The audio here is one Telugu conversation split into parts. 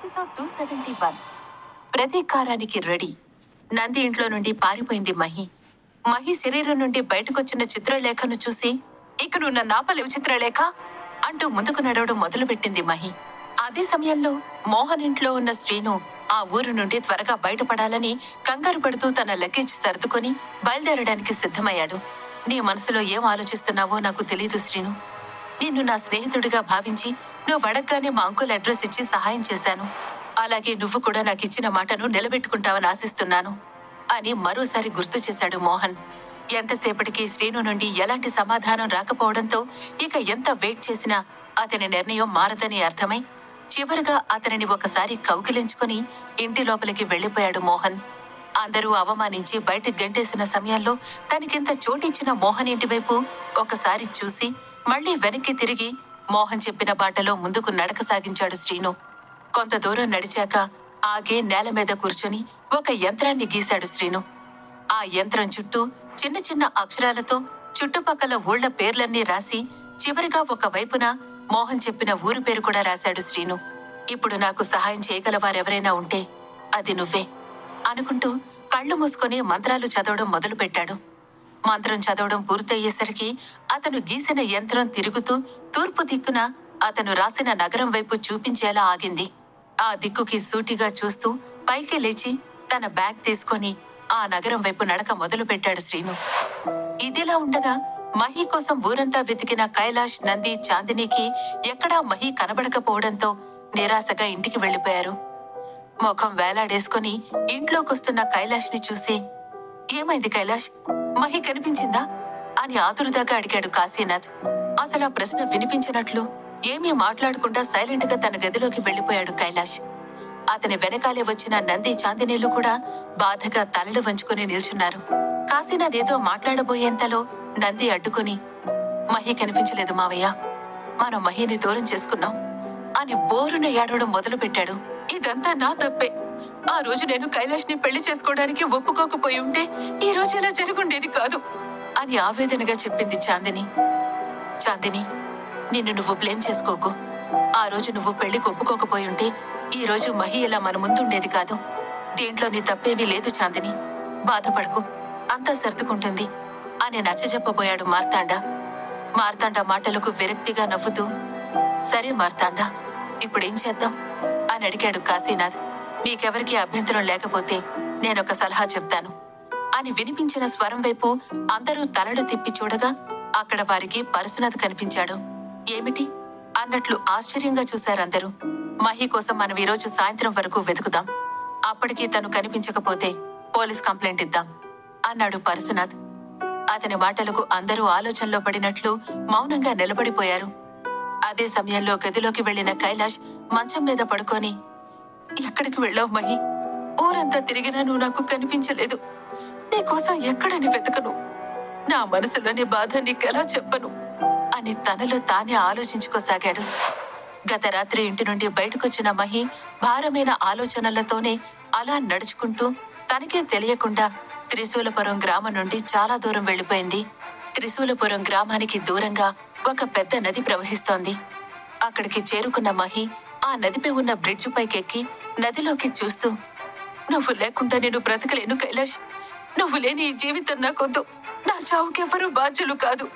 Episode 271 ప్రతీకారానికి ready. నంది ఇంట్లో నుండి పారిపోయింది మహి. మహి శరీరం నుండి బయటకొచ్చిన చిత్రలేఖను చూసి, ఇక నువ్వు నన్ను ఆపలేవు చిత్రలేఖ అంటూ ముందుకు నడవడం మొదలుపెట్టింది మహి. అదే సమయంలో మోహన్ ఇంట్లో ఉన్న శ్రీను ఆ ఊరు నుండి త్వరగా బయటపడాలని కంగారు పడుతూ తన లగేజ్ సర్దుకొని బయలుదేరడానికి సిద్ధమయ్యాడు. నీ మనసులో ఏం ఆలోచిస్తున్నావో నాకు తెలీదు శ్రీను. నిన్ను నా స్నేహితుడిగా భావించి నువ్వు అడగగానే మా అంకుల్ అడ్రస్ ఇచ్చి సహాయం చేశాను. అలాగే నువ్వు కూడా నాకిచ్చిన మాటను నిలబెట్టుకుంటావని ఆశిస్తున్నాను అని మరోసారి గుర్తు చేశాడు మోహన్. ఎంతసేపటికి శ్రీను నుండి ఎలాంటి సమాధానం రాకపోవడంతో ఇక ఎంత వెయిట్ చేసినా అతని నిర్ణయం మారదని అర్థమై చివరిగా అతనిని ఒకసారి కౌగిలించుకుని ఇంటి లోపలికి వెళ్లిపోయాడు మోహన్. అందరూ అవమానించి బయటికి గంటేసిన సమయంలో తనకింత చోటిచ్చిన మోహన్ ఇంటి వైపు ఒకసారి చూసి మళ్లీ వెనక్కి తిరిగి మోహన్ చెప్పిన బాటలో ముందుకు నడక సాగించాడు శ్రీను. కొంత దూరం నడిచాక ఆగే నేల మీద కూర్చొని ఒక యంత్రాన్ని గీశాడు శ్రీను. ఆ యంత్రం చుట్టూ చిన్న చిన్న అక్షరాలతో చుట్టుపక్కల ఊళ్ల పేర్లన్నీ రాసి చివరిగా ఒక వైపున మోహన్ చెప్పిన ఊరు పేరు కూడా రాశాడు శ్రీను. ఇప్పుడు నాకు సహాయం చేయగలవారెవరైనా ఉంటే అది నువ్వే అనుకుంటూ కళ్ళు మూసుకొని మంత్రాలు చదవడం మొదలుపెట్టాడు. మంత్రం చదవడం పూర్తయ్యేసరికి అతను గీసిన యంత్రం తిరుగుతూ తూర్పు దిక్కున అతను రాసిన నగరం వైపు చూపించేలా ఆగింది. ఆ దిక్కుకి సూటిగా చూస్తూ పైకి లేచి తన బ్యాగ్ తీసుకొని ఆ నగరం వైపు నడక మొదలుపెట్టాడు శ్రీను. ఇదిలా ఉండగా మహి కోసం ఊరంతా వెతికిన కైలాష్, నంది, చాందినికి ఎక్కడా మహి కనబడకపోవడంతో నిరాశగా ఇంటికి వెళ్లిపోయారు. ముఖం వేలాడేసుకుని ఇంట్లోకొస్తున్న కైలాష్ ని చూసి, ఏమైంది కైలాష్, మహి కనిపించిందా అని ఆతురుదాగా అడిగాడు కాశీనాథ్. అసలు ఆ ప్రశ్న వినిపించినట్లు ఏమీ మాట్లాడకుండా సైలెంట్ గా తన గదిలోకి వెళ్లిపోయాడు కైలాష్. అతని వెనకాలే వచ్చిన నంది, చాందినీలు కూడా బాధగా తలలు వంచుకుని నిల్చున్నారు. కాశీనాథ్ ఏదో మాట్లాడబోయేంతలో నంది అడ్డుకుని, మహి కనిపించలేదు మావయ్య, మనం మహిని దూరం చేసుకున్నాం అని బోరున ఏడవడం మొదలుపెట్టాడు. ఇదంతా నా తప్పే. ఆ రోజు నేను కైలాష్ ని పెళ్లి చేసుకోవడానికి ఒప్పుకోకపోయి ఉంటే ఈ రోజు ఇలా జరుగుండేది కాదు అని ఆవేదనగా చెప్పింది చాందిని. చాందిని, నిన్ను నువ్వు బ్లేమ్ చేసుకోకు. ఆ రోజు నువ్వు పెళ్లికి ఒప్పుకోకపోయి ఉంటే ఈ రోజు మహి ఇలా మన ముందుండేది కాదు. దీంట్లో నీ తప్పేమీ లేదు చాందిని, బాధపడకు, అంతా సర్దుకుంటుంది అని నచ్చజెప్పబోయాడు మార్తాండ. మార్తాండ మాటలకు విరక్తిగా నవ్వుతూ, సరే మార్తాండ, ఇప్పుడేం చేద్దాం అని అడిగాడు కాశీనాథ్. మీకెవరికి అభ్యంతరం లేకపోతే నేనొక సలహా చెప్తాను అని వినిపించిన స్వరం వైపు అందరూ తలలు తిప్పి చూడగా అక్కడ వారికి పరశునాథ్ కనిపించాడు. ఏమిటి అన్నట్లు ఆశ్చర్యంగా చూశారందరూ. మహి కోసం మనం ఈరోజు సాయంత్రం వరకు వెతుకుదాం, అప్పటికీ తను కనిపించకపోతే పోలీస్ కంప్లైంట్ ఇద్దాం అన్నాడు పరశునాథ్. అతని మాటలకు అందరూ ఆలోచనలో పడినట్లు మౌనంగా నిలబడిపోయారు. అదే సమయంలో గదిలోకి వెళ్లిన కైలాష్ మంచం మీద పడుకొని, ఎక్కడికి వెళ్ళావు మహి, ఊరంతా తిరిగినా నువ్వు నాకు కనిపించలేదు. నీకోసం ఎక్కడని వెతకను, నా మనసులోని బాధ నీకెలా చెప్పను అని తనలో తానే ఆలోచించుకోసాగాడు. గత రాత్రి ఇంటి నుండి బయటకొచ్చిన మహి భారమైన ఆలోచనలతోనే అలా నడుచుకుంటూ తనకే తెలియకుండా త్రిశూలపురం గ్రామం నుండి చాలా దూరం వెళ్లిపోయింది. త్రిశూలపురం గ్రామానికి దూరంగా ఒక పెద్ద నది ప్రవహిస్తోంది. అక్కడికి చేరుకున్న మహి ఆ నదిపై ఉన్న బ్రిడ్జ్ పైకెక్కి నదిలోకి చూస్తూ, నువ్వు లేకుండా నేను బ్రతకలేను కైలాష్, నువ్వు లేని ఈ జీవితం నాకొద్దు, నా చావుకెవ్వరూ బాధ్యులు కాదు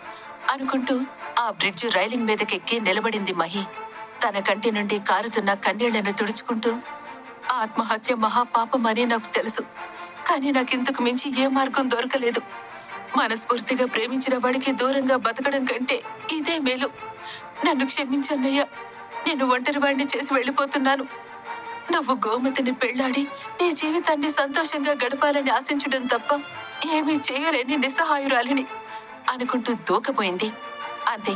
అనుకుంటూ ఆ బ్రిడ్జ్ రైలింగ్ మీదకెక్కి నిలబడింది మహి. తన కంటి నుండి కారుతున్న కన్నీళ్లను తుడుచుకుంటూ, ఆత్మహత్య మహాపాపమని నాకు తెలుసు, కానీ నాకింతకు మించి ఏ మార్గం దొరకలేదు. మనస్ఫూర్తిగా ప్రేమించిన వాడికి దూరంగా బతకడం కంటే ఇదే మేలు. నన్ను క్షమించన్నయ్యా, నేను ఒంటరి వాడిని చేసి వెళ్లిపోతున్నాను. నువ్వు గోమతిని పెళ్లాడి నీ జీవితాన్ని సంతోషంగా గడపాలని ఆశించడం తప్ప ఏమీ చేయలేని నిస్సహాయురాలిని అనుకుంటూ దూకపోయింది. అంతే,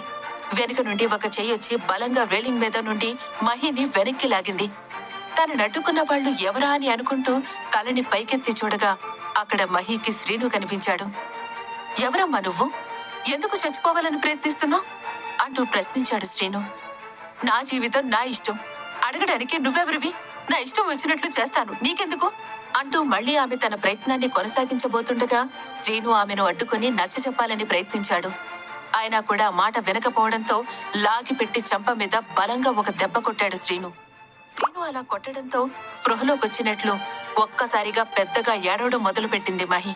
వెనుక నుండి ఒక చెయ్యొచ్చి బలంగా రైలింగ్ మీద నుండి మహిని వెనక్కి లాగింది. తనను అడ్డుకున్న వాళ్ళు ఎవరా అని అనుకుంటూ తలని పైకెత్తి చూడగా అక్కడ మహికి శ్రీను కనిపించాడు. ఎవరమ్మా నువ్వు, ఎందుకు చచ్చిపోవాలని ప్రయత్నిస్తున్నావు అంటూ ప్రశ్నించాడు శ్రీను. నా జీవితం నా ఇష్టం, అడగడానికి నువ్వెవరివి, నా ఇష్టం వచ్చినట్లు చేస్తాను, నీకెందుకు అంటూ మళ్లీ ఆమె తన ప్రయత్నాన్ని కొనసాగించబోతుండగా శ్రీను ఆమెను అడ్డుకుని నచ్చచెప్పాలని ప్రయత్నించాడు. అయినా కూడా మాట వినకపోవడంతో లాగిపెట్టి చంప మీద బలంగా ఒక దెబ్బ కొట్టాడు శ్రీను. శ్రీను అలా కొట్టడంతో స్పృహలోకొచ్చినట్లు ఒక్కసారిగా పెద్దగా ఏడవడం మొదలుపెట్టింది మహి.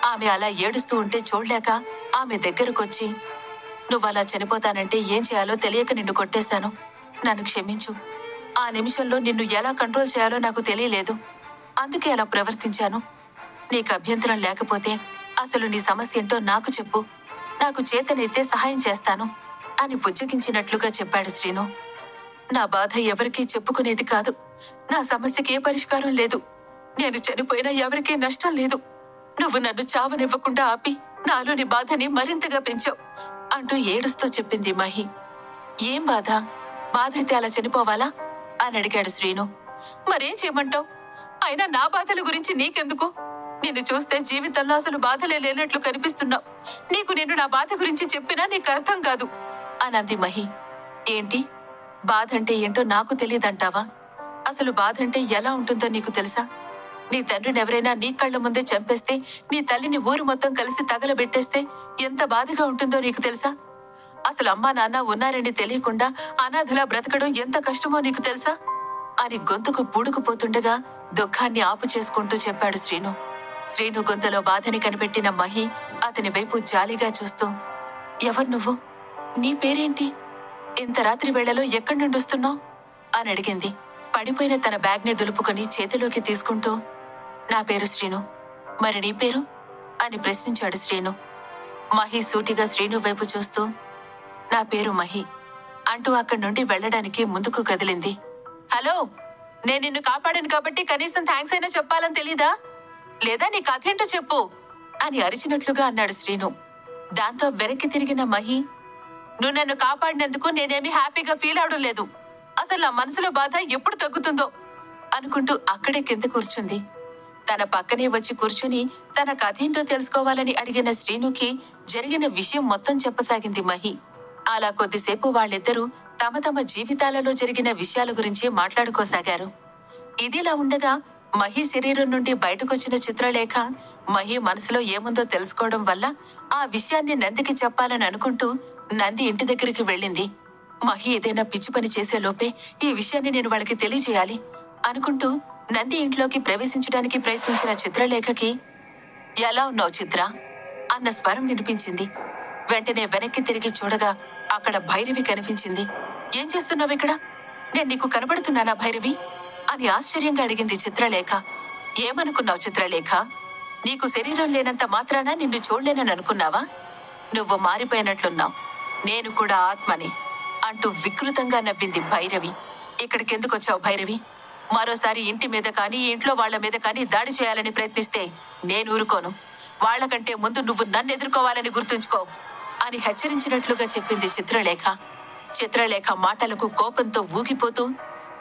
ఆమె అలా ఏడుస్తూ ఉంటే చూడలేక ఆమె దగ్గరకొచ్చి, నువ్వలా చనిపోతానంటే ఏం చేయాలో తెలియక నిన్ను కొట్టేశాను. నన్ను క్షమించు. ఆ నిమిషంలో నిన్ను ఎలా కంట్రోల్ చేయాలో నాకు తెలియలేదు. అందుకే అలా ప్రవర్తించాను. నీకు అభ్యంతరం లేకపోతే అసలు నీ సమస్య ఏంటో నాకు చెప్పు. నాకు చేతనైతే సహాయం చేస్తాను అని బుజ్జగించినట్లుగా చెప్పాడు శ్రీను. నా బాధ ఎవరికీ చెప్పుకునేది కాదు. నా సమస్యకి ఏ పరిష్కారం లేదు. నేను చనిపోయినా ఎవరికీ నష్టం లేదు. నువ్వు నన్ను చావనివ్వకుండా ఆపి నాలోని బాధని మరింతగా పెంచావు అంటూ ఏడుస్తూ చెప్పింది మహి. ఏం బాధ? బాధ అయితే అలా చనిపోవాలా అని అడిగాడు శ్రీను. మరేం చేయమంటావు? అయినా నా బాధల గురించి నీకెందుకు? నిన్ను చూస్తే జీవితంలో అసలు బాధలే లేనట్లు కనిపిస్తున్నావు. నీకు నేను నా బాధ గురించి చెప్పినా నీకు అర్థం కాదు అనంది మహి. ఏంటి? బాధ అంటే ఏంటో నాకు తెలియదంటావా? అసలు బాధ అంటే ఎలా ఉంటుందో నీకు తెలుసా? నీ తండ్రిని ఎవరైనా నీ కళ్ళ ముందే చంపేస్తే, నీ తల్లిని ఊరు మొత్తం కలిసి తగలబెట్టేస్తే ఎంత బాధగా ఉంటుందో నీకు తెలుసా? అసలు అమ్మా నాన్న ఉన్నారని తెలియకుండా అనాథలా బ్రతకడం ఎంత కష్టమో నీకు తెలుసా అని గొంతుకు పూడుకుపోతుండగా దుఃఖాన్ని ఆపు చేసుకుంటూ చెప్పాడు శ్రీను. శ్రీను గొంతులో బాధని కనిపెట్టిన మహి అతని వైపు జాలిగా చూస్తూ, ఎవరు నువ్వు? నీ పేరేంటి? ఇంత రాత్రి వేళలో ఎక్కడి నుండి వస్తున్నావు అని అడిగింది. పడిపోయిన తన బ్యాగ్ ని దులుపుకొని చేతిలోకి తీసుకుంటూ, నా పేరు శ్రీను. మరి నీ పేరు అని ప్రశ్నించాడు శ్రీను. మహి సూటిగా శ్రీను వైపు చూస్తూ, నా పేరు మహి అంటూ అక్కడి నుండి వెళ్లడానికి ముందుకు కదిలింది. హలో, నేను నిన్ను కాపాడాను కాబట్టి కనీసం థ్యాంక్స్ అయినా చెప్పాలని తెలీదా? లేదా నీ కథేంటో చెప్పు అని అరిచినట్లుగా అన్నాడు శ్రీను. దాంతో వెనక్కి తిరిగిన మహి, నువ్వు నన్ను కాపాడినందుకు నేనేమీ హ్యాపీగా ఫీల్ అవడం లేదు. అసలు నా మనసులో బాధ ఎప్పుడు తగ్గుతుందో అనుకుంటూ అక్కడే కింద కూర్చుంది. తన పక్కనే వచ్చి కూర్చుని తన కథేంటో తెలుసుకోవాలని అడిగిన శ్రీనుకి జరిగిన విషయం మొత్తం చెప్పసాగింది మహి. అలా కొద్దిసేపు వాళ్ళిద్దరూ తమ తమ జీవితాలలో జరిగిన విషయాల గురించి మాట్లాడుకోసాగారు. ఇదిలా ఉండగా మహి శరీరం నుండి బయటకొచ్చిన చిత్రలేఖ మహి మనసులో ఏముందో తెలుసుకోవడం వల్ల ఆ విషయాన్ని నందికి చెప్పాలని అనుకుంటూ నంది ఇంటి దగ్గరికి వెళ్ళింది. మహి ఏదైనా పిచ్చి పని చేసే లోపే ఈ విషయాన్ని నేను వాళ్ళకి తెలియజేయాలి అనుకుంటూ నంది ఇంట్లోకి ప్రవేశించడానికి ప్రయత్నించిన చిత్రలేఖకి, ఎలా ఉన్నావు చిత్ర అన్న స్వరం వినిపించింది. వెంటనే వెనక్కి తిరిగి చూడగా అక్కడ భైరవి కనిపించింది. ఏం చేస్తున్నావు ఇక్కడ? నేను నీకు కనబడుతున్నానా భైరవి అని ఆశ్చర్యంగా అడిగింది చిత్రలేఖ. ఏమనుకున్నావు చిత్రలేఖ? నీకు శరీరం లేనంత మాత్రాన నిన్ను చూడలేనని అనుకున్నావా? నువ్వు మారిపోయినట్లున్నావు. నేను కూడా ఆత్మని అంటూ వికృతంగా నవ్వింది భైరవి. ఇక్కడికెందుకొచ్చావు భైరవి? మరోసారి ఇంటి మీద కానీ ఇంట్లో వాళ్ల మీద కానీ దాడి చేయాలని ప్రయత్నిస్తే నేను ఊరుకోను. వాళ్లకంటే ముందు నువ్వు నన్ను ఎదుర్కోవాలని గుర్తుంచుకో అని హెచ్చరించినట్లుగా చెప్పింది చిత్రలేఖ. చిత్రలేఖ మాటలకు కోపంతో ఊగిపోతూ,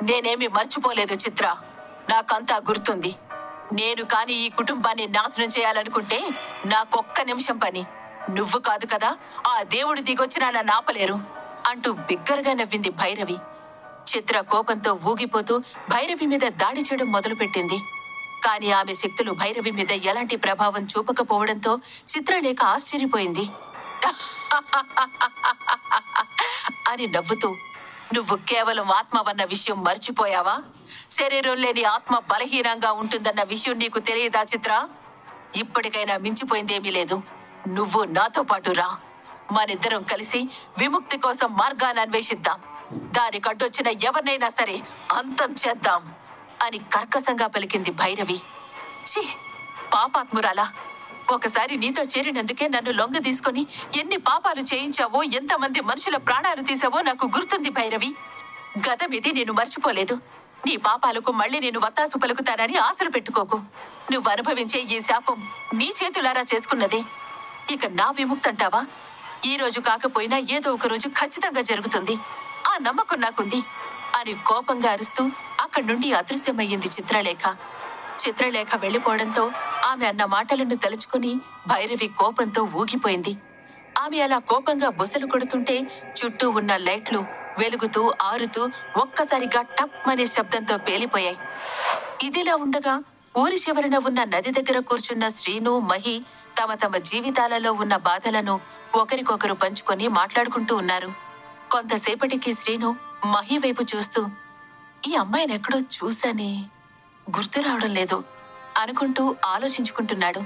నేనేమీ మర్చిపోలేదు చిత్ర. నాకంతా గుర్తుంది. నేను కాని ఈ కుటుంబాన్ని నాశనం చేయాలనుకుంటే నాకొక్క నిమిషం పని. నువ్వు కాదు కదా ఆ దేవుడు దిగొచ్చినా నన్ను ఆపలేరు అంటూ బిగ్గరగా నవ్వింది భైరవి. చిత్ర కోపంతో ఊగిపోతూ భైరవి మీద దాడి చేయడం మొదలుపెట్టింది. కాని ఆమె శక్తులు భైరవి మీద ఎలాంటి ప్రభావం చూపకపోవడంతో చిత్రలేఖ ఆశ్చర్యపోయింది. అని నవ్వుతూ, నువ్వు కేవలం ఆత్మవన్న విషయం మర్చిపోయావా? శరీరం లేని ఆత్మ బలహీనంగా ఉంటుందన్న విషయం నీకు తెలియదా చిత్ర? ఇప్పటికైనా మించిపోయిందేమీ లేదు. నువ్వు నాతో పాటు రా. మనిద్దరం కలిసి విముక్తి కోసం మార్గాన్ని అన్వేషిద్దాం. దానికి అడ్డొచ్చిన ఎవరినైనా సరే అంతం చేద్దాం అని కర్కశంగా పలికింది భైరవి. ఛీ, పాపాత్మురాలా! ఒకసారి నీతో చేరినందుకే నన్ను లొంగ తీసుకొని ఎన్ని పాపాలు చేయించావో, ఎంతమంది మనుషుల ప్రాణాలు తీసావో నాకు గుర్తుంది భైరవి. గతమిది నేను మర్చిపోలేదు. నీ పాపాలకు మళ్ళీ నేను వత్తాసు పలుకుతానని ఆశలు పెట్టుకోకు. నువ్వు అనుభవించే ఈ శాపం నీ చేతులారా చేసుకున్నదే. ఇక నా విముక్తంటావా? ఈ రోజు కాకపోయినా ఏదో ఒక రోజు ఖచ్చితంగా జరుగుతుంది. ఆ నమ్మకం నాకుంది అని కోపంగా అరుస్తూ అక్కడి నుండి అదృశ్యమయ్యింది చిత్రలేఖ. చిత్రలేఖ వెళ్లిపోవడంతో ఆమె అన్న మాటలను తలుచుకుని భైరవి కోపంతో ఊగిపోయింది. ఆమె అలా కోపంగా బుసలు కొడుతుంటే చుట్టూ ఉన్న లైట్లు వెలుగుతూ ఆరుతూ ఒక్కసారిగా టప్ అనే శబ్దంతో పేలిపోయాయి. ఇదిలా ఉండగా ఊరి చివరన ఉన్న నది దగ్గర కూర్చున్న శ్రీను, మహి తమ తమ జీవితాలలో ఉన్న బాధలను ఒకరికొకరు పంచుకొని మాట్లాడుకుంటూ ఉన్నారు. కొంతసేపటికి శ్రీను మహి వైపు చూస్తూ, ఈ అమ్మాయిని ఎక్కడో చూశానే, గుర్తు రావడం లేదు అనుకుంటూ ఆలోచించుకుంటున్నాడు.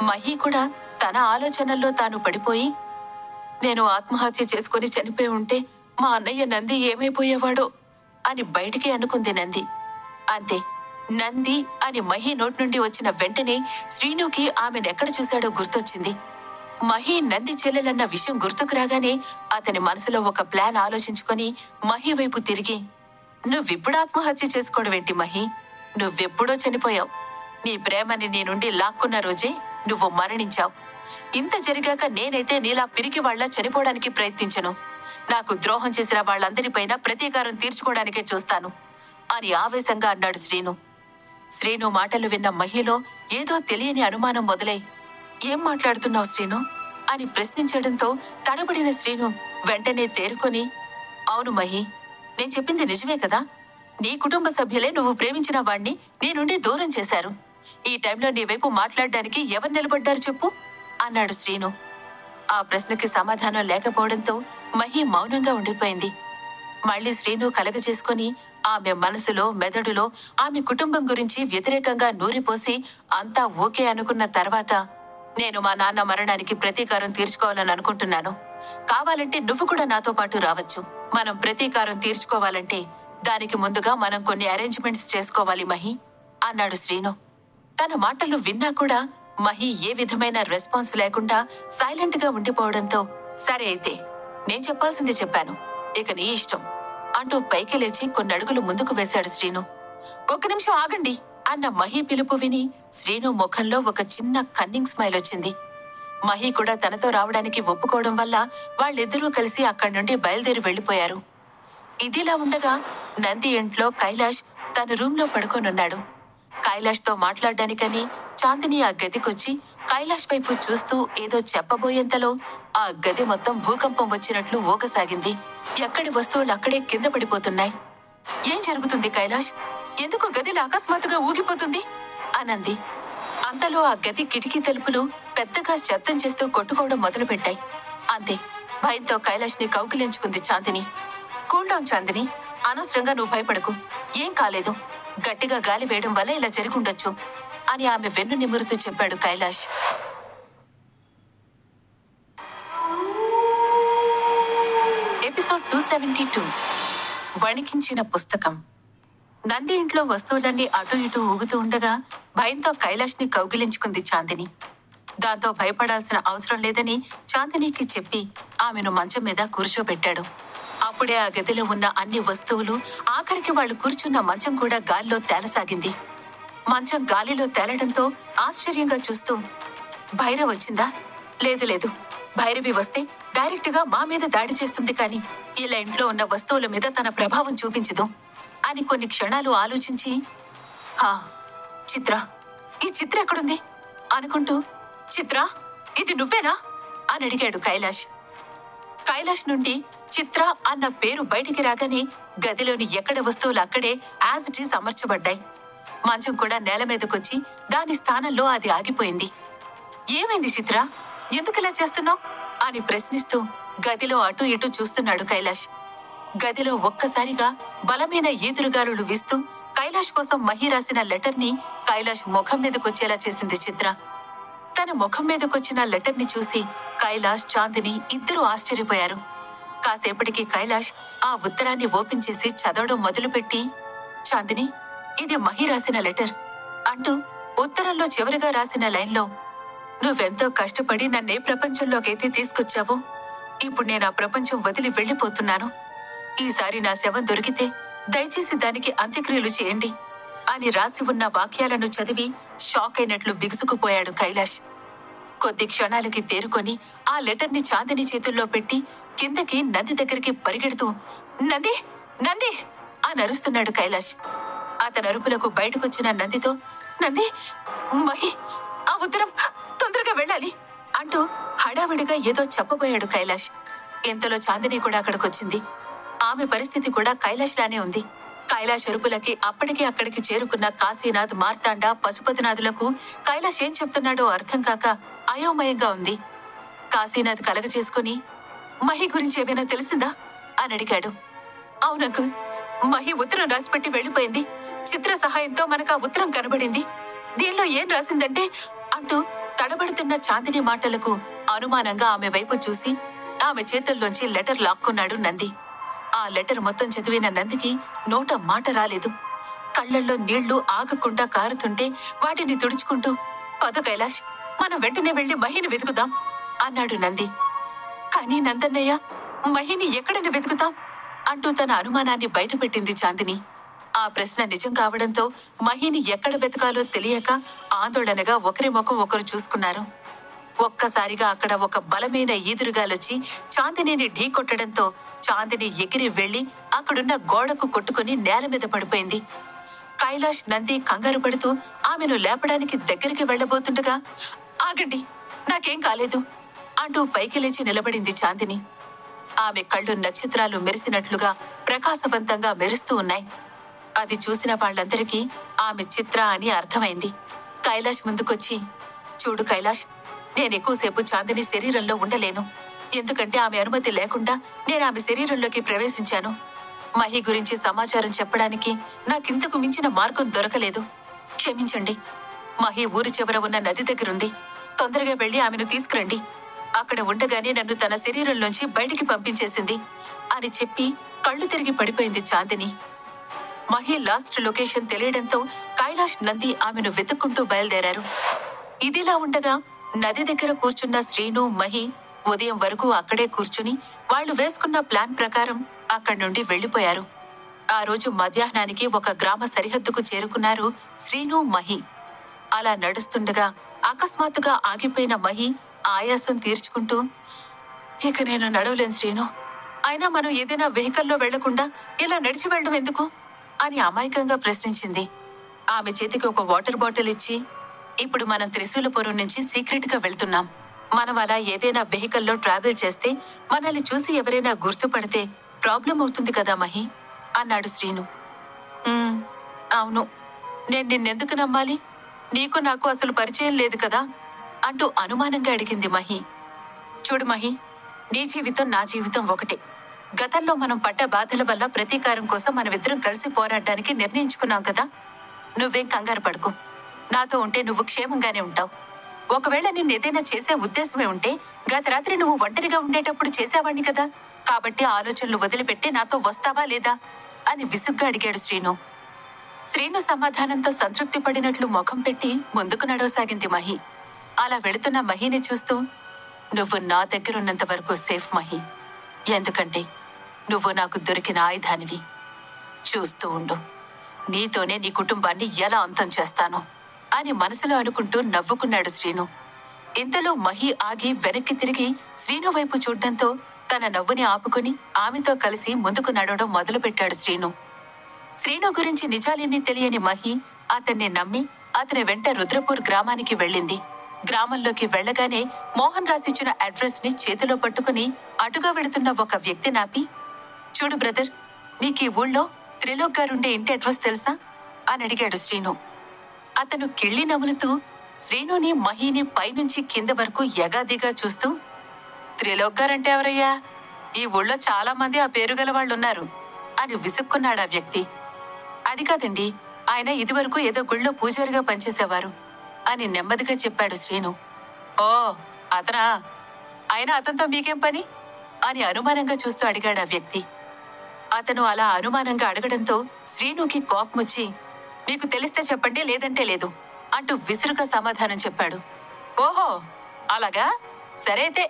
మహి కూడా తన ఆలోచనల్లో తాను పడిపోయి, నేను ఆత్మహత్య చేసుకుని చనిపోయి ఉంటే మా అన్నయ్య నంది ఏమైపోయేవాడో అని బయటికి అనుకుంది నంది. అంతే, నంది అని మహి నోటి నుండి వచ్చిన వెంటనే శ్రీనుకి ఆమెనెక్కడ చూశాడో గుర్తొచ్చింది. మహి నంది చెల్లెలన్న విషయం గుర్తుకు రాగానే అతని మనసులో ఒక ప్లాన్ ఆలోచించుకొని మహి వైపు తిరిగి, నువ్విప్పుడు ఆత్మహత్య చేసుకోవడమేంటి మహి? నువ్వెప్పుడో చనిపోయావు. నీ ప్రేమని నీ నుండి లాక్కున్న రోజే నువ్వు మరణించావు. ఇంత జరిగాక నేనైతే నీలా పిరికి వాళ్ళ చనిపోవడానికి ప్రయత్నించను. నాకు ద్రోహం చేసిన వాళ్ళందరిపైన ప్రతీకారం తీర్చుకోవడానికే చూస్తాను అని ఆవేశంగా అన్నాడు శ్రీను. శ్రీను మాటలు విన్న మహిలో ఏదో తెలియని అనుమానం మొదలై, ఏం మాట్లాడుతున్నావు శ్రీను అని ప్రశ్నించడంతో తడబడిన శ్రీను వెంటనే తేరుకొని, అవును మహి, నేను చెప్పింది నిజమే కదా. నీ కుటుంబ సభ్యులే నువ్వు ప్రేమించిన వాణ్ణి నీ నుండి దూరం చేశారు. ఈ టైంలో నీ వైపు మాట్లాడడానికి ఎవరు నిలబడ్డారు చెప్పు అన్నాడు శ్రీను. ఆ ప్రశ్నకి సమాధానం లేకపోవడంతో మహి మౌనంగా ఉండిపోయింది. మళ్లీ శ్రీను కలగజేసుకుని ఆమె మనసులో మెదడులో ఆమె కుటుంబం గురించి వ్యతిరేకంగా నూరిపోసి అంతా ఓకే అనుకున్న తర్వాత, నేను మా నాన్న మరణానికి ప్రతీకారం తీర్చుకోవాలని అనుకుంటున్నాను. కావాలంటే నువ్వు కూడా నాతో పాటు రావచ్చు. మనం ప్రతీకారం తీర్చుకోవాలంటే దానికి ముందుగా మనం కొన్ని అరేంజ్మెంట్స్ చేసుకోవాలి మహి అన్నాడు శ్రీను. తన మాటలు విన్నా కూడా మహి ఏ విధమైన రెస్పాన్స్ లేకుండా సైలెంట్ గా ఉండిపోవడంతో, సరే అయితే నేను చెప్పాల్సింది చెప్పాను, ఇక నీ ఇష్టం అంటూ పైకి లేచి కొన్ని అడుగులు ముందుకు వేశాడు శ్రీను. ఒక్క నిమిషం ఆగండి అన్న మహి పిలుపు విని శ్రీను ముఖంలో ఒక చిన్న కన్నింగ్ స్మైల్ వచ్చింది. మహి కూడా తనతో రావడానికి ఒప్పుకోవడం వల్ల వాళ్ళిద్దరూ కలిసి అక్కడి నుండి బయలుదేరి వెళ్లిపోయారు. ఇదిలా ఉండగా నంది ఇంట్లో కైలాష్ తన రూంలో పడుకోనున్నాడు. కైలాష్ తో మాట్లాడడానికని చాందిని ఆ గదికొచ్చి కైలాష్ వైపు చూస్తూ ఏదో చెప్పబోయేంతలో ఆ గది మొత్తం భూకంపం వచ్చినట్లు ఊగసాగింది. ఎక్కడి వస్తువులు అక్కడే కింద పడిపోతున్నాయి. ఏం జరుగుతుంది కైలాష్? ఎందుకు గదిలో అకస్మాత్తుగా ఊగిపోతుంది అనంది. అంతలో ఆ గది కిటికీ తలుపులు పెద్దగా శబ్దం చేస్తూ కొట్టుకోవడం మొదలుపెట్టాయి. అంతే, భయంతో కైలాష్ ని కౌగిలించుకుంది చాందిని. కూల్ డౌన్ చాందిని, అనవసరంగా నువ్వు భయపడకు, ఏం కాలేదు, గట్టిగా గాలి వేయడం వల్ల ఇలా జరుగుండొచ్చు అని ఆమె వెన్ను నిమురుతూ చెప్పాడు కైలాష్. ఎపిసోడ్ 272 వణికించిన పుస్తకం. నంది ఇంట్లో వస్తువులన్నీ అటు ఇటు ఊగుతూ ఉండగా భయంతో కైలాష్ ని కౌగిలించుకుంది చాందిని. దాంతో భయపడాల్సిన అవసరం లేదని చాందినికి చెప్పి ఆమెను మంచం మీద కూర్చోబెట్టాడు. అప్పుడే ఆ గదిలో ఉన్న అన్ని వస్తువులు, ఆఖరికి వాళ్ళు కూర్చున్న మంచం కూడా గాలిలో తేలసాగింది. మంచం గాలిలో తేలడంతో ఆశ్చర్యంగా చూస్తూ, భైరవ్ వచ్చిందా? లేదు లేదు, భైరవి వస్తే డైరెక్ట్ గా మా మీద దాడి చేస్తుంది, కానీ ఇలా ఇంట్లో ఉన్న వస్తువుల మీద తన ప్రభావం చూపించదు అని కొన్ని క్షణాలు ఆలోచించి, చిత్ర, ఈ చిత్ర ఎక్కడుంది అనుకుంటూ, చిత్ర, ఇది నువ్వేనా అని అడిగాడు కైలాష్. కైలాష్ నుండి చిత్ర అన్న పేరు బయటికి రాగానే గదిలోని ఎక్కడ వస్తువులు అక్కడే యాజ్ ఇట్ ఈజ్ అమర్చబడ్డాయి. మంచం కూడా నేల మీదకొచ్చి దాని స్థానంలో అది ఆగిపోయింది. ఏమైంది చిత్ర, ఎందుకిలా చేస్తున్నావు అని ప్రశ్నిస్తూ గదిలో అటు ఇటు చూస్తున్నాడు కైలాష్. గదిలో ఒక్కసారిగా బలమైన ఈదురుగాలులు వీస్తూ కైలాష్ కోసం మహి రాసిన లెటర్ ని కైలాష్ ముఖం మీదకొచ్చేలా చేసింది చిత్ర. తన ముఖం మీదకొచ్చిన లెటర్ ని చూసి కైలాష్, చాందిని ఇద్దరూ ఆశ్చర్యపోయారు. కాసేపటికి కైలాష్ ఆ ఉత్తరాన్ని ఓపెన్ చేసి చదవడం మొదలుపెట్టి, చాందిని, ఇది మహి రాసిన లెటర్ అంటూ ఉత్తరంలో చివరిగా రాసిన లైన్లో, నువ్వెంతో కష్టపడి నన్నే ప్రపంచంలోకైతే తీసుకొచ్చావో, ఇప్పుడు నేను ఆ ప్రపంచం వదిలి వెళ్లిపోతున్నాను. ఈసారి నా శవం దొరికితే దయచేసి దానికి అంత్యక్రియలు చేయండి అని రాసి ఉన్న వాక్యాలను చదివి షాక్ అయినట్లు బిగుసుకుపోయాడు కైలాష్. కొద్ది క్షణాలకి తేరుకొని ఆ లెటర్ ని చాందిని చేతుల్లో పెట్టి కిందకి నంది దగ్గరికి పరిగెడుతూ, నంది, నంది అని అరుస్తున్నాడు కైలాష్. అతని అరుపులకు బయటకొచ్చిన నందితో, నంది, మహి, ఆ ఉత్తరం, తొందరగా వెళ్ళాలి అంటూ హడావిడిగా ఏదో చెప్పబోయాడు కైలాష్. ఇంతలో చాందిని కూడా అక్కడికొచ్చింది. ఆమె పరిస్థితి కూడా కైలాష్ లానే ఉంది. కైలాష్ అరుపులకి అప్పటికి అక్కడికి చేరుకున్న కాశీనాథ్, మార్తాండ, పశుపతినాథులకు కైలాష్ ఏం చెప్తున్నాడో అర్థం కాక అయోమయంగా ఉంది. కాశీనాథ్ కలగ చేసుకుని, మహి గురించి ఏమైనా తెలిసిందా అని అడిగాడు. అవునంకుల్, మహి ఉత్తరం రాసిపెట్టి వెళ్లిపోయింది. చిత్ర సహాయంతో మనకు ఆ ఉత్తరం కనబడింది. దీనిలో ఏం రాసిందంటే అంటూ తడబడుతున్న చాందిని మాటలకు అనుమానంగా ఆమె వైపు చూసి ఆమె చేతుల్లోంచి లెటర్ లాక్కున్నాడు నంది. ఆ లెటర్ మొత్తం చదివిన నందికి నోట మాట రాలేదు. కళ్లల్లో నీళ్లు ఆగకుండా కారుతుంటే వాటిని తుడుచుకుంటూ పద కైలాష్, మనం వెంటనే వెళ్లి మహిని వెతుకుదాం అన్నాడు నంది. కానీ నందన్నయ్య, మహిని ఎక్కడని వెతుకుతాం అంటూ తన అనుమానాన్ని బయటపెట్టింది చాందిని. ఆ ప్రశ్న నిజం కావడంతో మహిని ఎక్కడ వెతకాలో తెలియక ఆందోళనగా ఒకరి ముఖం ఒకరు చూసుకున్నారు. ఒక్కసారిగా అక్కడ ఒక బలమైన ఈదురుగాలొచ్చి చాందినిని ఢీ కొట్టడంతో చాందిని ఎగిరి వెళ్లి అక్కడున్న గోడకు కొట్టుకుని నేల మీద పడిపోయింది. కైలాష్, నంది కంగారు పడుతూ ఆమెను లేపడానికి దగ్గరికి వెళ్లబోతుండగా ఆగండి, నాకేం కాలేదు అంటూ పైకి లేచి నిలబడింది చాందిని. ఆమె కళ్ళు నక్షత్రాలు మెరిసినట్లుగా ప్రకాశవంతంగా మెరుస్తూ ఉన్నాయి. అది చూసిన వాళ్ళందరికీ ఆమె చిత్ర అని అర్థమైంది. కైలాష్ ముందుకొచ్చి, చూడు కైలాష్, నేనెక్కువసేపు చాందిని శరీరంలో ఉండలేను. ఎందుకంటే ఆమె అనుమతి లేకుండా నేను ఆమె శరీరంలోకి ప్రవేశించాను. మహి గురించి సమాచారం చెప్పడానికి నాకింతకు మించిన మార్గం దొరకలేదు. క్షమించండి. మహి ఊరి చివర ఉన్న నది దగ్గరుంది. తొందరగా వెళ్లి ఆమెను తీసుకురండి. అక్కడ ఉండగానే నన్ను తన శరీరంలోంచి బయటికి పంపించేసింది అని చెప్పి కళ్ళు తిరిగి పడిపోయింది చాందిని. మహి లాస్ట్ లొకేషన్ తెలియడంతో కైలాష్, నంది ఆమెను వెతుక్కుంటూ బయలుదేరారు. ఇదిలా ఉండగా నది దగ్గర కూర్చున్న శ్రీను, మహి ఉదయం వరకు అక్కడే కూర్చుని వాళ్లు వేసుకున్న ప్లాన్ ప్రకారం అక్కడి నుండి వెళ్లిపోయారు. ఆ రోజు మధ్యాహ్నానికి ఒక గ్రామ సరిహద్దుకు చేరుకున్నారు శ్రీను, మహి. అలా నడుస్తుండగా అకస్మాత్తుగా ఆగిపోయిన మహి ఆయాసం తీర్చుకుంటూ, ఇక నేను నడవలేను శ్రీను. అయినా మనం ఏదైనా వెహికల్లో వెళ్లకుండా ఇలా నడిచి వెళ్ళడం ఎందుకు అని అమాయకంగా ప్రశ్నించింది. ఆమె చేతికి ఒక వాటర్ బాటిల్ ఇచ్చి, ఇప్పుడు మనం త్రిశూలపురం నుంచి సీక్రెట్ గా వెళ్తున్నాం. మనం అలా ఏదైనా వెహికల్లో ట్రావెల్ చేస్తే మనల్ని చూసి ఎవరైనా గుర్తుపడితే ప్రాబ్లం అవుతుంది కదా మహి అన్నాడు శ్రీను. అవును, నేను నిన్నెందుకు నమ్మాలి? నీకు నాకు అసలు పరిచయం లేదు కదా అంటూ అనుమానంగా అడిగింది మహి. చూడు మహి, నీ జీవితం నా జీవితం ఒకటే. గతంలో మనం పడ్డ బాధల వల్ల ప్రతీకారం కోసం మనమిద్దరం కలిసి పోరాడడానికి నిర్ణయించుకున్నాం కదా. నువ్వేం కంగారు పడుకో. నాతో ఉంటే నువ్వు క్షేమంగానే ఉంటావు. ఒకవేళ నిన్నేదైనా చేసే ఉద్దేశమే ఉంటే గత రాత్రి నువ్వు ఒంటరిగా ఉండేటప్పుడు చేసావాణ్ణి కదా. కాబట్టి ఆలోచనలు వదిలిపెట్టి నాతో వస్తావా లేదా అని విసుగ్గా అడిగాడు శ్రీను. శ్రీను సమాధానంతో సంతృప్తి పడినట్లు ముఖం పెట్టి ముందుకు నడవసాగింది మహి. అలా వెళుతున్న మహిని చూస్తూ, నువ్వు నా దగ్గరున్నంత వరకు సేఫ్ మహి. ఎందుకంటే నువ్వు నాకు దొరికిన ఆయుధానివి. చూస్తూ ఉండు, నీతోనే నీ కుటుంబాన్ని ఎలా అంతం చేస్తాను అని మనసులో అనుకుంటూ నవ్వుకున్నాడు శ్రీను. ఇంతలో మహి ఆగి వెనక్కి తిరిగి శ్రీను వైపు చూడ్డంతో తన నవ్వుని ఆపుకుని ఆమెతో కలిసి ముందుకు నడవడం మొదలుపెట్టాడు శ్రీను. శ్రీను గురించి నిజాలేమీ తెలియని మహి అతన్ని నమ్మి అతని వెంట రుద్రపూర్ గ్రామానికి వెళ్ళింది. గ్రామంలోకి వెళ్లగానే మోహన్ రాసిచ్చిన అడ్రస్ ని చేతిలో పట్టుకుని అటుగా వెళుతున్న ఒక వ్యక్తి నాపి, చూడు బ్రదర్, మీకీ ఊళ్ళో త్రిలోక్ గారుండే ఇంటి అడ్రస్ తెలుసా అని అడిగాడు శ్రీను. అతను కిళ్ళి నములుతూ శ్రీనుని, మహిని పైనుంచి కింద వరకు ఎగాదిగా చూస్తూ, త్రిలోక్ గారంటే ఎవరయ్యా? ఈ ఊళ్ళో చాలా మంది ఆ పేరు గల వాళ్ళున్నారు అని విసుక్కున్నాడు ఆ వ్యక్తి. అది కాదండి, ఆయన ఇదివరకు ఏదో గుళ్ళో పూజారిగా పనిచేసేవారు అని నెమ్మదిగా చెప్పాడు శ్రీను. ఓ, అతనా? అయినా అతనితో మీకేం పని అని అనుమానంగా చూస్తూ అడిగాడు ఆ వ్యక్తి. అతను అలా అనుమానంగా అడగడంతో శ్రీనుకి కోపమొచ్చి, మీకు తెలిస్తే చెప్పండి, లేదంటే లేదు అంటూ విసురుగా సమాధానం చెప్పాడు. ఓహో, అలాగా? సరే అయితే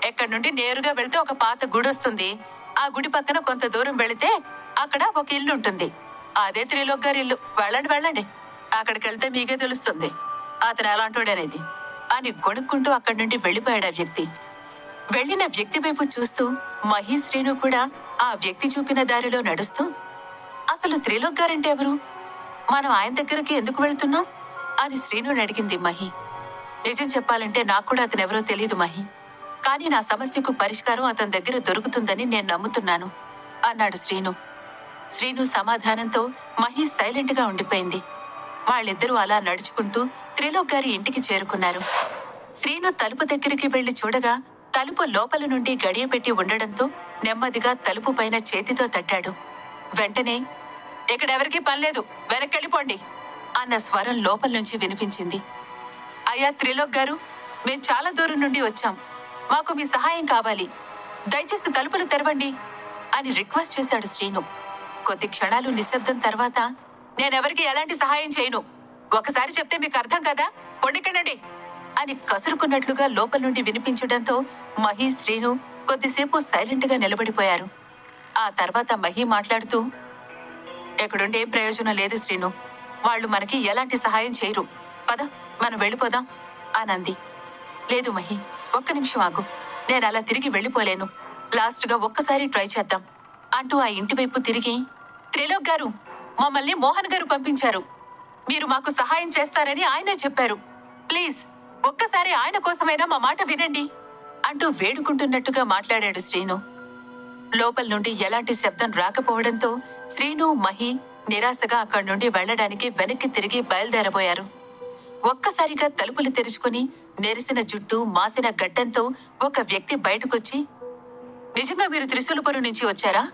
ఎక్కడి నుండి నేరుగా వెళ్తే ఒక పాత గుడి వస్తుంది. ఆ గుడి పక్కన కొంత దూరం వెళితే అక్కడ ఒక ఇల్లు ఉంటుంది. అదే త్రిలోక్ గారి ఇల్లు. వెళ్ళండి వెళ్ళండి, అక్కడికి వెళ్తే మీకే తెలుస్తుంది అతను ఎలాంటోడనేది అని గొణుక్కుంటూ అక్కడి నుండి వెళ్లిపోయాడు ఆ వ్యక్తి. వెళ్లిన వ్యక్తి వైపు చూస్తూ మహి, శ్రీను కూడా ఆ వ్యక్తి చూపిన దారిలో నడుస్తూ, అసలు త్రిలోక్ గారంటే ఎవరు? మనం ఆయన దగ్గరికి ఎందుకు వెళ్తున్నాం అని శ్రీనుని అడిగింది మహి. నిజం చెప్పాలంటే నాకు కూడా అతనెవరో తెలీదు మహి. కానీ నా సమస్యకు పరిష్కారం అతని దగ్గర దొరుకుతుందని నేను నమ్ముతున్నాను అన్నాడు శ్రీను. శ్రీను సమాధానంతో మహి సైలెంట్ గా ఉండిపోయింది. వాళ్ళిద్దరూ అలా నడుచుకుంటూ త్రిలోక్ గారి ఇంటికి చేరుకున్నారు. శ్రీను తలుపు దగ్గరికి వెళ్లి చూడగా తలుపు లోపల నుండి గడియ పెట్టి ఉండడంతో నెమ్మదిగా తలుపు పైన చేతితో తట్టాడు. వెంటనే ఇక్కడెవరికీ పనిలేదు, వెనక్కెళ్ళిపోండి అన్న స్వరం లోపల నుంచి వినిపించింది. అయ్యా త్రిలోక్ గారు, మేం చాలా దూరం నుండి వచ్చాం. మాకు మీ సహాయం కావాలి. దయచేసి తలుపులు తెరవండి అని రిక్వెస్ట్ చేశాడు శ్రీను. కొద్ది క్షణాలు నిశ్శబ్దం తర్వాత, నేనెవరికి ఎలాంటి సహాయం చేయను. ఒకసారి చెప్తే మీకు అర్థం కదా, పొండికండి అని కసురుకున్నట్లుగా లోపల నుండి వినిపించడంతో మహి, శ్రీను కొద్దిసేపు సైలెంట్ గా నిలబడిపోయారు. ఆ తర్వాత మహి మాట్లాడుతూ, ఎక్కడుండి ఏం ప్రయోజనం లేదు శ్రీను. వాళ్ళు మనకి ఎలాంటి సహాయం చేయరు. పద, మనం వెళ్ళిపోదాం అనంది. లేదు మహి, ఒక్క నిమిషం ఆగు. నేను అలా తిరిగి వెళ్ళిపోలేను. లాస్ట్ గా ఒక్కసారి ట్రై చేద్దాం అంటూ ఆ ఇంటి వైపు తిరిగి, త్రిలోక్ గారు, మమ్మల్ని మోహన్ గారు పంపించారు. మీరు మాకు సహాయం చేస్తారని ఆయనే చెప్పారు. ప్లీజ్ ఒక్కసారి ఆయన కోసమైనా మా మాట వినండి అంటూ వేడుకుంటున్నట్టుగా మాట్లాడాడు శ్రీను. లోపల నుండి ఎలాంటి శబ్దం రాకపోవడంతో శ్రీను, మహి నిరాశగా అక్కడి నుండి వెళ్లడానికి వెనక్కి తిరిగి బయలుదేరబోయారు. ఒక్కసారిగా తలుపులు తెరుచుకుని నెరిసిన జుట్టు, మాసిన గడ్డంతో ఒక వ్యక్తి బయటకొచ్చి, నిజంగా మీరు త్రిశూలపురం నుంచి వచ్చారా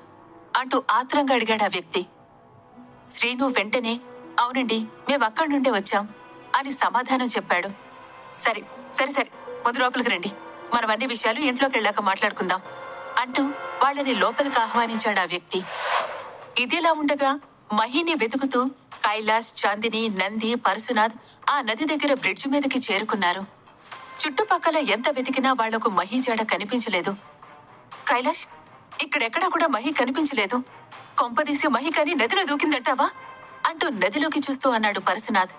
అంటూ ఆత్రంగా అడిగాడు ఆ వ్యక్తి. శ్రీను వెంటనే, అవునండి, మేము అక్కడి నుండే వచ్చాం అని సమాధానం చెప్పాడు. సరే సరే సరే, ముందు లోపలికి రండి. మనం అన్ని విషయాలు ఇంట్లోకి వెళ్ళాక మాట్లాడుకుందాం అంటూ వాళ్ళని లోపలికి ఆహ్వానించాడు ఆ వ్యక్తి. ఇదిలా ఉండగా మహిని వెతుకుతూ కైలాష్, చాందిని, నంది, పరశునాథ్ ఆ నది దగ్గర బ్రిడ్జి మీదకి చేరుకున్నారు. చుట్టుపక్కల ఎంత వెతికినా వాళ్లకు మహి జాడ కనిపించలేదు. కైలాష్, ఇక్కడెక్కడా కూడా మహి కనిపించలేదు. కొంపదీసి మహి కాని నదిలో దూకిందంటావా అంటూ నదిలోకి చూస్తూ అన్నాడు పరశునాథ్.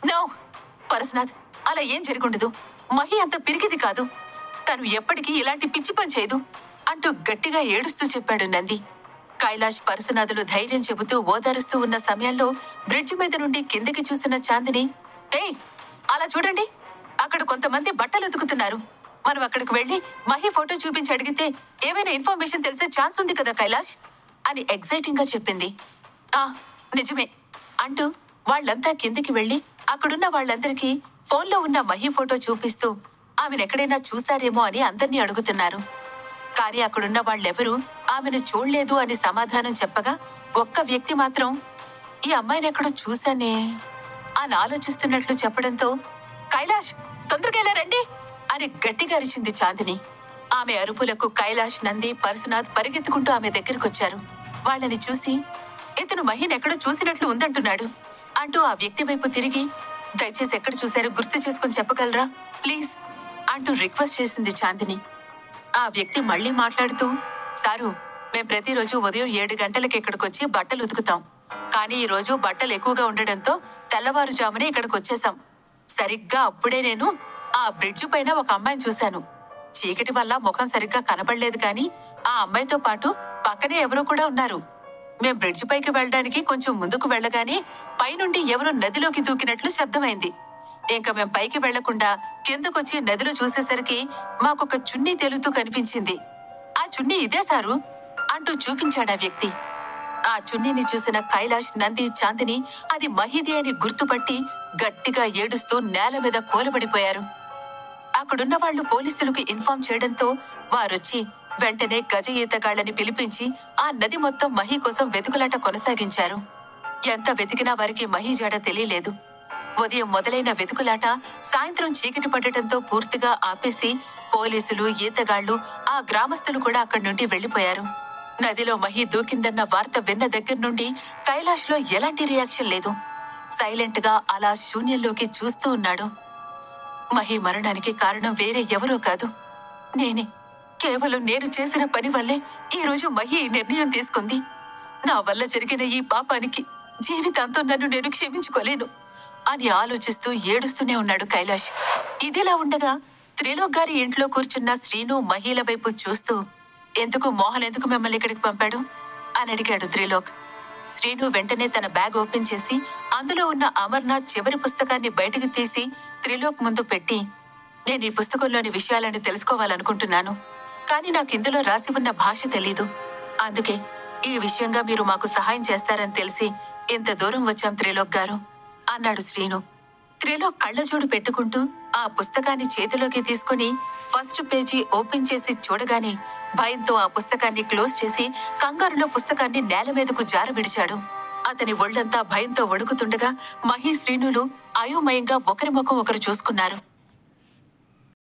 నో పరశునాథ్, అలా ఏం జరుగుండదు. మహి అంత పిరికిది కాదు. తను ఎప్పటికీ ఇలాంటి పిచ్చి పని చేయదు అంటూ గట్టిగా ఏడుస్తూ చెప్పాడు నంది. కైలాష్, పరశునాథులు ధైర్యం చెబుతూ ఓదారుస్తూ ఉన్న సమయంలో బ్రిడ్జి మీద నుండి కిందకి చూస్తున్న చాందిని, ఏయ్ అలా చూడండి, అక్కడ కొంతమంది బట్టలు ఉతుకుతున్నారు. మనం అక్కడికి వెళ్లి మహి ఫోటో చూపించి అడిగితే ఏమైనా ఇన్ఫర్మేషన్ తెలిసే ఛాన్స్ ఉంది కదా కైలాష్ అని ఎక్సైటింగ్ గా చెప్పింది. ఆ నిజమే అంటూ వాళ్లంతా కిందికి వెళ్లి అక్కడున్న వాళ్ళందరికీ ఫోన్లో ఉన్న మహి ఫోటో చూపిస్తూ ఆమెనెక్కడైనా చూశారేమో అని అందర్నీ అడుగుతున్నారు. కానీ అక్కడున్న వాళ్ళెవరూ ఆమెను చూడలేదు అని సమాధానం చెప్పగా ఒక్క వ్యక్తి మాత్రం, ఈ అమ్మాయినెక్కడో చూశానే అని ఆలోచిస్తున్నట్లు చెప్పడంతో, కైలాష్ తొందరగా ఇలా రండి అని గట్టిగా అరిచింది చాందిని. ఆమె అరుపులకు కైలాష్, నంది, పరశునాథ్ పరిగెత్తుకుంటూ ఆమె దగ్గరకొచ్చారు. వాళ్ళని చూసి, ఇతను మహిని ఎక్కడో చూసినట్లు ఉందంటున్నాడు అంటూ ఆ వ్యక్తి వైపు తిరిగి, దయచేసి ఎక్కడ చూశారో గుర్తు చేసుకుని చెప్పగలరా ప్లీజ్ అంటూ రిక్వెస్ట్ చేసింది చాందిని. ఆ వ్యక్తి మళ్లీ మాట్లాడుతూ, సారు, మేం ప్రతిరోజు ఉదయం 7 గంటలకి ఇక్కడికొచ్చి బట్టలు ఉతుకుతాం. కానీ ఈ రోజు బట్టలు ఎక్కువగా ఉండడంతో తెల్లవారుజామునే ఇక్కడికి వచ్చేసాం. సరిగ్గా అప్పుడే నేను ఆ బ్రిడ్జి పైన ఒక అమ్మాయిని చూశాను. చీకటి వల్ల ముఖం సరిగ్గా కనపడలేదు, కానీ ఆ అమ్మాయితో పాటు పక్కనే ఎవరో కూడా ఉన్నారు. మేం బ్రిడ్జి పైకి వెళ్ళడానికి కొంచెం ముందుకు వెళ్ళగానే పైనుండి ఎవరో నదిలోకి దూకినట్లు శబ్దమైంది. ఇంకా మేం పైకి వెళ్లకుండా కిందకొచ్చి నదిలో చూసేసరికి మాకొక చున్నీ తేలుతూ కనిపించింది. ఆ చున్నీ ఇదే సారు అంటూ చూపించాడా వ్యక్తి. ఆ చున్నీని చూసిన కైలాష్, నంది, చాందిని అది మహిది అని గుర్తుపట్టి గట్టిగా ఏడుస్తూ నేల మీద కూలబడిపోయారు. అక్కడున్న వాళ్లు పోలీసులకు ఇన్ఫార్మ్ చేయడంతో వారొచ్చి వెంటనే గజ ఈతగాళ్లని పిలిపించి ఆ నది మొత్తం మహి కోసం వెతుకులాట కొనసాగించారు. ఎంత వెతికినా వారికి మహి జాడ తెలియలేదు. ఉదయం మొదలైన వెతుకులాట సాయంత్రం చీకటి పడటంతో పూర్తిగా ఆపేసి పోలీసులు, ఈతగాళ్లు, ఆ గ్రామస్తులు కూడా అక్కడి నుండి వెళ్లిపోయారు. నదిలో మహి దూకిందన్న వార్త విన్న దగ్గర నుండి కైలాష్ లో ఎలాంటి రియాక్షన్ లేదు. సైలెంట్ గా అలా శూన్యంలోకి చూస్తూ ఉన్నాడు. మహి మరణానికి కారణం వేరే ఎవరో కాదు, నేనే. కేవలం నేను చేసిన పని వల్లే ఈ రోజు మహి ఈ నిర్ణయం తీసుకుంది. నా వల్ల జరిగిన ఈ పాపానికి జీవితాంతం నన్ను నేను క్షమించుకోలేను అని ఆలోచిస్తూ ఏడుస్తూనే ఉన్నాడు కైలాష్. ఇదిలా ఉండగా త్రిలోక్ గారి ఇంట్లో కూర్చున్న శ్రీను మహిళ వైపు చూస్తూ, ఎందుకు మోహన్ ఎందుకు మిమ్మల్ని ఇక్కడికి పంపాడు అని అడిగాడు త్రిలోక్. శ్రీను వెంటనే తన బ్యాగ్ ఓపెన్ చేసి అందులో ఉన్న అమర్నాథ్ చివరి పుస్తకాన్ని బయటకు తీసి త్రిలోక్ ముందు పెట్టి, నేను ఈ పుస్తకంలోని విషయాలను తెలుసుకోవాలనుకుంటున్నాను, కానీ నాకు ఇందులో రాసి ఉన్న భాష తెలీదు. అందుకే ఈ విషయంగా మీరు మాకు సహాయం చేస్తారని తెలిసి ఇంత దూరం వచ్చాం త్రిలోక్ గారు అన్నాడు శ్రీను. త్రిలోక్ కళ్ళజోడు పెట్టుకుంటూ ఆ పుస్తకాన్ని చేతిలోకి తీసుకుని ఫస్ట్ పేజీ ఓపెన్ చేసి చూడగానే భయంతో ఆ పుస్తకాన్ని క్లోజ్ చేసి కంగారులో పుస్తకాన్ని నేల మీదకు జార విడిచాడు. అతని ఒళ్లంతా భయంతో వణుకుతుండగా మహి శ్రీనులు అయోమయంగా ఒకరి ముఖం ఒకరు చూసుకున్నారు.